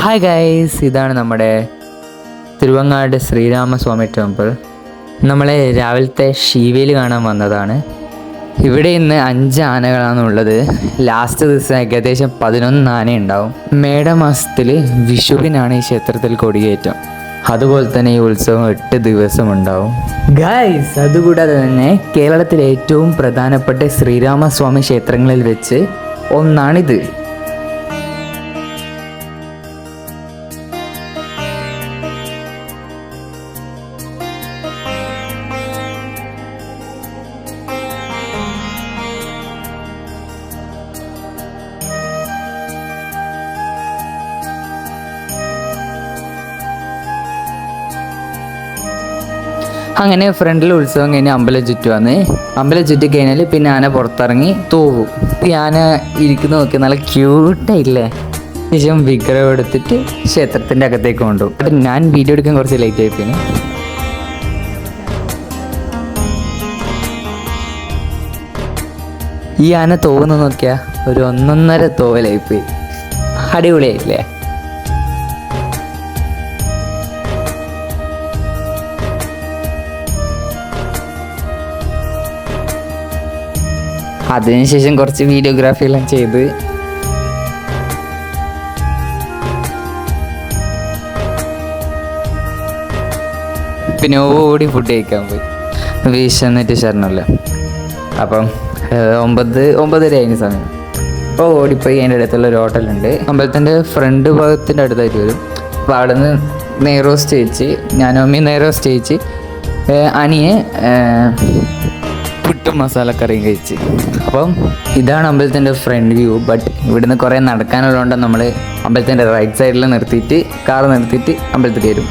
Hi guys, ഇതാണ് നമ്മുടെ Thiruvangad Sreeramaswamy temple. നമ്മളെ രാവിലത്തെ ശീവേലി കാണാൻ വന്നതാണ്. ഇവിടെ ഇന്ന് 5 ആനകളാണുള്ളത്. ലാസ്റ്റ് ദിവസം ഏകദേശം 11 ആന ഉണ്ടാവും. മേടമാസത്തിൽ വിഷുവിനാണ് ഈ ക്ഷേത്രത്തിൽ കൊടിയേറ്റം. അതുപോലെ തന്നെ ഈ ഉത്സവം 8 ദിവസം ഉണ്ടാവും ഗൈസ്. അതുകൂടാതെ തന്നെ കേരളത്തിലെ ഏറ്റവും പ്രധാനപ്പെട്ട ശ്രീരാമസ്വാമി ക്ഷേത്രങ്ങളിൽ വെച്ച് ഒന്നാണിത്. അങ്ങനെ ഫ്രണ്ടിൽ ഉത്സവം കഴിഞ്ഞ് അമ്പലം ചുറ്റുവാന്ന്. അമ്പലം ചുറ്റി കഴിഞ്ഞാൽ പിന്നെ ആന പുറത്തിറങ്ങി തൂവും. ഈ ആന ഇരിക്കുന്ന നോക്കി നല്ല ക്യൂട്ടായില്ലേ. ശേഷം വിഗ്രഹം എടുത്തിട്ട് ക്ഷേത്രത്തിൻ്റെ അകത്തേക്ക് കൊണ്ടുപോകും. അപ്പം ഞാൻ വീഡിയോ എടുക്കാൻ കുറച്ച് ലേറ്റ് ആയിപ്പോയി. ഈ ആന തോവുന്ന നോക്കിയാൽ ഒരു 1.5 തോവലായിപ്പോയി. അടിപൊളിയായില്ലേ. അതിനുശേഷം കുറച്ച് വീഡിയോഗ്രാഫി എല്ലാം ചെയ്ത് പിന്നെ ഓടി ഫുഡ് കഴിക്കാൻ പോയി. വിശന്നിട്ട് ശരണമല്ല. അപ്പം 9:30 ആയിരുന്നു സമയം. അപ്പോൾ ഓടിപ്പോയി. അതിൻ്റെ അടുത്തുള്ള ഒരു ഹോട്ടലുണ്ട്. അമ്പലത്തിൻ്റെ ഫ്രണ്ട് ഭാഗത്തിൻ്റെ അടുത്തായിട്ട് വരും. അപ്പോൾ അവിടെ നിന്ന് നെയ്റോസ്റ്റ് കഴിച്ച്, ഞാനും അമ്മയും നെയ്റോസ്റ്റ് കഴിച്ച്, അനിയെ പുട്ടും മസാലക്കറിയും കഴിച്ച്. അപ്പം ഇതാണ് അമ്പലത്തിൻ്റെ ഫ്രണ്ട് വ്യൂ. ബട്ട് ഇവിടുന്ന് കുറേ നടക്കാനുള്ളതുകൊണ്ട് നമ്മൾ അമ്പലത്തിൻ്റെ റൈറ്റ് സൈഡിൽ നിർത്തിയിട്ട് കാർ നിർത്തിയിട്ട് അമ്പലത്തിൽ കയറും.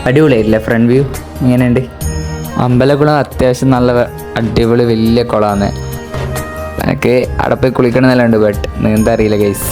അടിപൊളിയായിട്ടില്ല ഫ്രണ്ട് വ്യൂ. ഇങ്ങനെയുണ്ട്. അമ്പലക്കുളം അത്യാവശ്യം നല്ല അടിപൊളി വലിയ കുളമാണ്. എനിക്ക് അവിടെ പോയി കുളിക്കണമെന്നെല്ലാം ഉണ്ട്. ബട്ട് നീന്താ അറിയില്ല ഗൈസ്.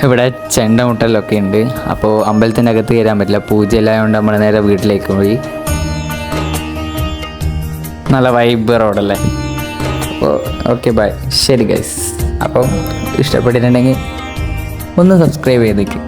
ഇവിടെ ചെണ്ടമുട്ടലൊക്കെ ഉണ്ട്. അപ്പോൾ അമ്പലത്തിൻ്റെ അകത്ത് കയറാൻ പറ്റില്ല, പൂജയെല്ലാം കൊണ്ട് നമ്മൾ നേരെ വീട്ടിലേക്ക് പോയി. നല്ല വൈബ് റോഡല്ലേ. അപ്പോൾ ഓക്കെ ബൈ. ശരി ഗൈസ്. അപ്പം ഇഷ്ടപ്പെട്ടിട്ടുണ്ടെങ്കിൽ ഒന്ന് സബ്സ്ക്രൈബ് ചെയ്തേക്കും.